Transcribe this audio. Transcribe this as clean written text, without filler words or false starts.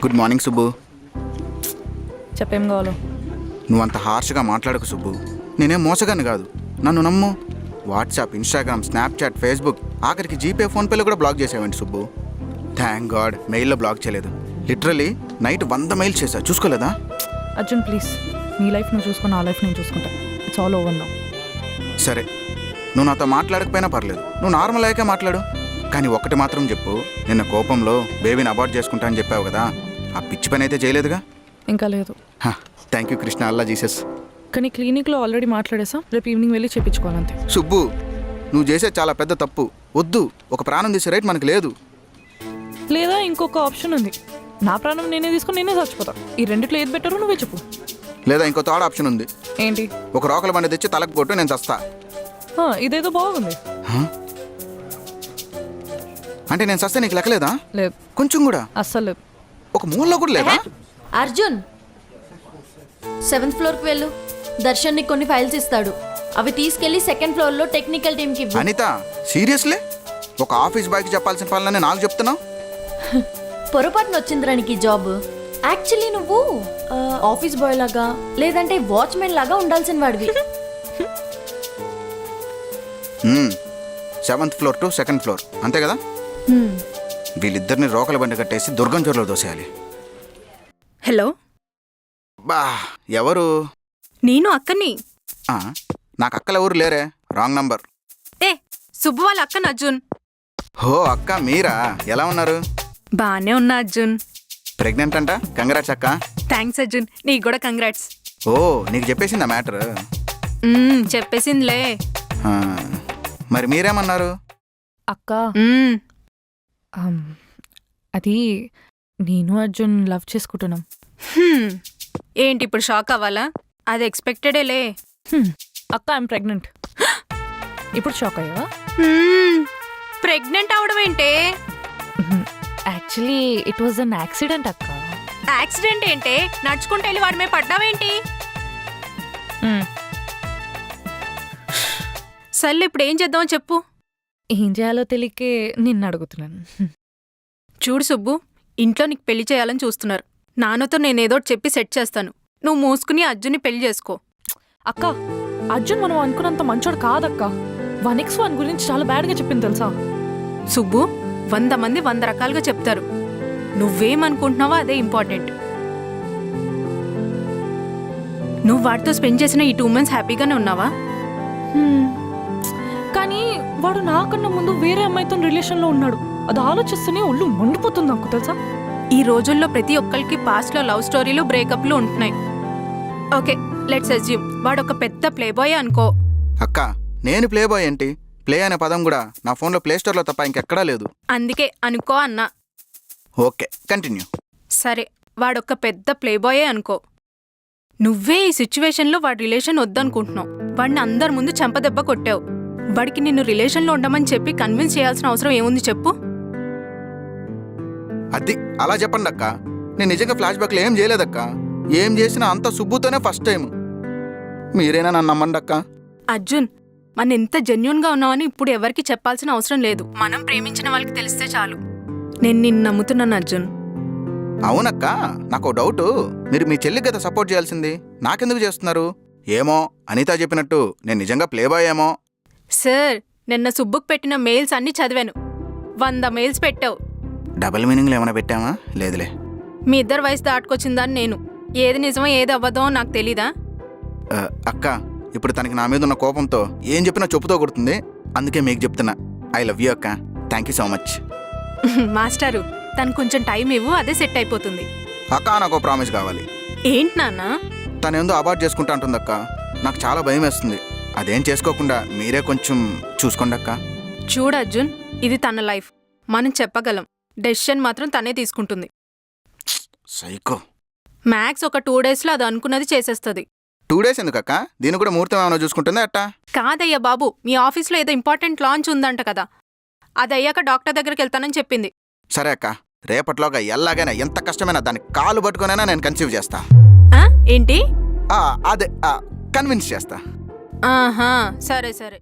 Good morning Subbu. చెప్పేం కావాలో. నువ్వంత హార్ష్గా మాట్లాడకు సుబ్బు. నేనేం మోసగాన్ని కాదు, నన్ను నమ్ము. వాట్సాప్, ఇన్స్టాగ్రామ్, స్నాప్చాట్, ఫేస్బుక్, ఆఖరికి జీపే, ఫోన్పేలో కూడా బ్లాక్ చేసావండి సుబ్బు. థ్యాంక్ గాడ్ మెయిల్లో బ్లాక్ చేయలేదు. లిటరలీ నైట్ 100 మెయిల్స్ చేశా, చూసుకోలేదా? అర్జున్ ప్లీజ్, నీ లైఫ్ నువ్వు చూసుకుని, ఆ లైఫ్ నేను చూసుకుంటా. It's all over now. సరే, నువ్వు నాతో మాట్లాడకపోయినా పర్లేదు, నువ్వు నార్మల్ అయ్యాకే మాట్లాడు. కానీ ఒక్కటి మాత్రం చెప్పు, నిన్న కోపంలో బేబీని అబార్ట్ చేసుకుంటా అని చెప్పావు కదా, ఆ పిచ్చి పని అయితే చేయలేదుగా? ఇంకా లేదు. Thank you Krishna, Allah Jesus. కానీ క్లినిక్లో ఆల్రెడీ మాట్లాడేసాం, రేపు ఈవినింగ్ వెళ్ళి చేయించుకోవాలంతే. సుబ్బు, నువ్వు చేసే చాలా పెద్ద తప్పు. వద్దు, ఒక ప్రాణం తీసే రైట్ మనకు లేదు. లేదా ఇంకొక ఆప్షన్ ఉంది, నా ప్రాణం నేనే తీసుకుని నేనే చచ్చిపోతా. ఈ రెండిట్లో ఏది బెటరో నువ్వే చెప్పు. లేదా ఇంకో థర్డ్ ఆప్షన్ ఉంది. ఏంటి? ఒక రోకల బండి తెచ్చి తలకు కొట్టు, నేను చస్తా. ఇదేదో బాగుంది. అంటే నేను చస్తే నీకు లెక్కలేదా? లేదు, కొంచెం కూడా అస్సలు లేదు. ఒక మూలలో కూడా లేదా? అర్జున్ 7th ఫ్లోర్కి వెళ్ళు. దర్శన్ నీకు కొన్ని ఫైల్స్ ఇస్తాడు, అవి తీసుకెళ్లి 2nd ఫ్లోర్లో టెక్నికల్ టీమ్కి ఇవ్వు. అనిత, సీరియస్లీ ఒక ఆఫీస్ బాయ్కి చెప్పాల్సిన పనులన్నీ నాకు చెప్తున్నావు? పొరపాటున వచ్చిందిరా నీకు ఈ జాబ్. యాక్చువల్లీ నువ్వు ఆఫీస్ బాయ్ లాగా లేదంటే వాచ్మెన్ లాగా ఉండాల్సిన వాడివి. 7th floor to 2nd floor, అంతే కదా? వీళ్ళిద్దరిని రోకల బండి కట్టేసి దుర్గం చోరులో దోసేయాలి. హలో, బా, ఎవరు? నేను అక్కని. నాకు అక్కలు ఎవరు లేరే, రాంగ్ నంబర్. ఏ సుబ్బు వాళ్ళ అక్కను అర్జున్. హో అక్క, మీరా? ఎలా ఉన్నారు? బానే ఉన్నా అర్జున్. ప్రెగ్నెంట్ అంట, కంగ్రాట్స్ అక్క. థ్యాంక్స్ అర్జున్, నీకు కూడా కంగ్రాట్స్. ఓ, నీకు చెప్పేసిందా మ్యాటర్? చెప్పేసిందిలే. మరి మీరేమన్నారు? అక్క, అది నేను అర్జున్ లవ్ చేసుకుంటున్నాం. ఏంటి ఇప్పుడు షాక్ అవ్వాలా? అది ఎక్స్పెక్టెడేలే. అక్క, ఐఎమ్ ప్రెగ్నెంట్. ఇప్పుడు షాక్ అయ్యావా? ప్రెగ్నెంట్ అవడం ఏంటే? Actually it was an accident అక్క. యాక్సిడెంట్ ఏంటే? నడుచుకుంటూ వెళ్ళి వాడి మీద పడ్డావేంటి? సర్లే, ఇప్పుడు ఏం చేద్దామో చెప్పు. ఏం చేయాలో తెలియకే నిన్ను అడుగుతున్నాను. చూడు సుబ్బు, ఇంట్లో నీకు పెళ్లి చేయాలని చూస్తున్నారు. నాన్నతో నేనేదో చెప్పి సెట్ చేస్తాను, నువ్వు మూసుకుని అర్జున్ని పెళ్లి చేసుకో. అక్క, అర్జున్ మనం అనుకున్నంత మంచోడు కాదక్క. 1x1 గురించి చాలా బ్యాడ్గా చెప్పింది తెలుసా? సుబ్బు, 100 మంది 100 రకాలుగా చెప్తారు. నువ్వేమనుకుంటున్నావో అదే ఇంపార్టెంట్. నువ్వు వాడితో స్పెండ్ చేసిన ఈ 2 months హ్యాపీగానే ఉన్నావా? కానీ వాడు నాకన్నా ముందు వేరే అమ్మాయితో రిలేషన్లో ఉన్నాడు. అది ఆలోచిస్తూనే ఒళ్ళు మండిపోతుంది నాకు తెలుసా. ఈ రోజుల్లో ప్రతి ఒక్కరికి పాస్ట్లో లవ్ స్టోరీలు, బ్రేకప్లు ఉంటున్నాయి. ఓకే, లెట్స్ అజ్యూమ్ వాడు ఒక పెద్ద ప్లే బాయ్ అనుకో. అక్క, నేను ప్లే బాయ్ ఏంటి? ప్లే అనే పదం కూడా నా ఫోన్లో ప్లే స్టోర్లో తప్ప ఇంకెక్కడా లేదు. అందుకే అనుకో అన్నా. Okay, continue. సరే, వాడొక పెద్ద ప్లే బాయే అనుకో. నువ్వే ఈ సిచ్యువేషన్లో వాడి రిలేషన్ వద్దనుకుంటున్నావు. వాడిని అందరి ముందు చెంపదెబ్బ కొట్టావు. వాడికి నిన్ను రిలేషన్లో ఉండమని చెప్పి కన్విన్స్ చేయాల్సిన అవసరం ఏముంది చెప్పు? అది అలా చెప్పండి అక్క. నేను నిజంగా ఫ్లాష్ బ్యాక్లో ఏం చేయలేదక్క. ఏం చేసినా అంత సుబ్బుతోనే ఫస్ట్ టైం. మీరేనా నన్ను నమ్మండి అక్క. అర్జున్, మనం ఎంత జెన్యూన్గా ఉన్నామని ఇప్పుడు ఎవరికి చెప్పాల్సిన అవసరం లేదు. మనం ప్రేమించిన వాళ్ళకి తెలిస్తే చాలు. నేను నిన్ను నమ్ముతున్నాను అర్జున్. అవునక్క, నాకు డౌట్. మీరు మీ చెల్లికి కదా సపోర్ట్ చేయాల్సింది, నాకెందుకు చేస్తున్నారు? ఏమో అనిత చెప్పినట్టు నేను నిజంగా ప్లే బాయ్ ఏమో. సార్, నిన్న సుబ్బుకు పెట్టిన మెయిల్స్ అన్నీ చదివాను. 100 మెయిల్స్ పెట్టావు. డబుల్ మీనింగ్లో ఏమైనా పెట్టామా? లేదులే. మీ ఇద్దరు వయసు దాటుకొచ్చిందని నేను. ఏది నిజమో ఏది అవ్వదో నాకు తెలీదా? అక్క, ఇప్పుడు తనకి నా మీద ఉన్న కోపంతో ఏం చెప్పినా చెప్పుతో కొడుతుంది. అందుకే మీకు చెప్తున్నా, ఐ లవ్ యూ అక్క. Thank you so much. మాస్టారు, తను కొంచెం టైం ఇవ్వు, అదే సెట్ అయిపోతుంది. అక్క, నాకు ప్రామిస్ కావాలి. ఏంటి నాన్న? తనేందో అబార్ట్ చేసుకుంటా అంటుంది అక్క. నాకు చాలా భయం వేస్తుంది. అదేం చేసుకోకుండా మీరే కొంచెం చూసుకోండి అక్క. చూడు అర్జున్, ఇది తన లైఫ్, మనం చెప్పగలం. డెసిషన్ మాత్రం తనే తీసుకుంటుంది. సైకో. మ్యాక్స్ ఒక 2 daysలో అది అనుకున్నది చేసేస్తుంది. 2 days ఎందుకక్క? దీన్ని కూడా ముహూర్తం ఏమైనా చూసుకుంటుందా అట్టా? కాదయ్యా బాబు, మీ ఆఫీస్లో ఏదో ఇంపార్టెంట్ లాంచ్ ఉందంట కదా, అది అయ్యాక డాక్టర్ దగ్గరికి వెళ్తానని చెప్పింది. సరే అక్క, రేపట్లోగా ఎలాగైనా ఎంత కష్టమైనా దాన్ని కాలు పట్టుకునైనా నేను కన్సీవ్ చేస్తా. ఏంటి? అదే కన్విన్స్ చేస్తా. ఆహా, సరే సరే.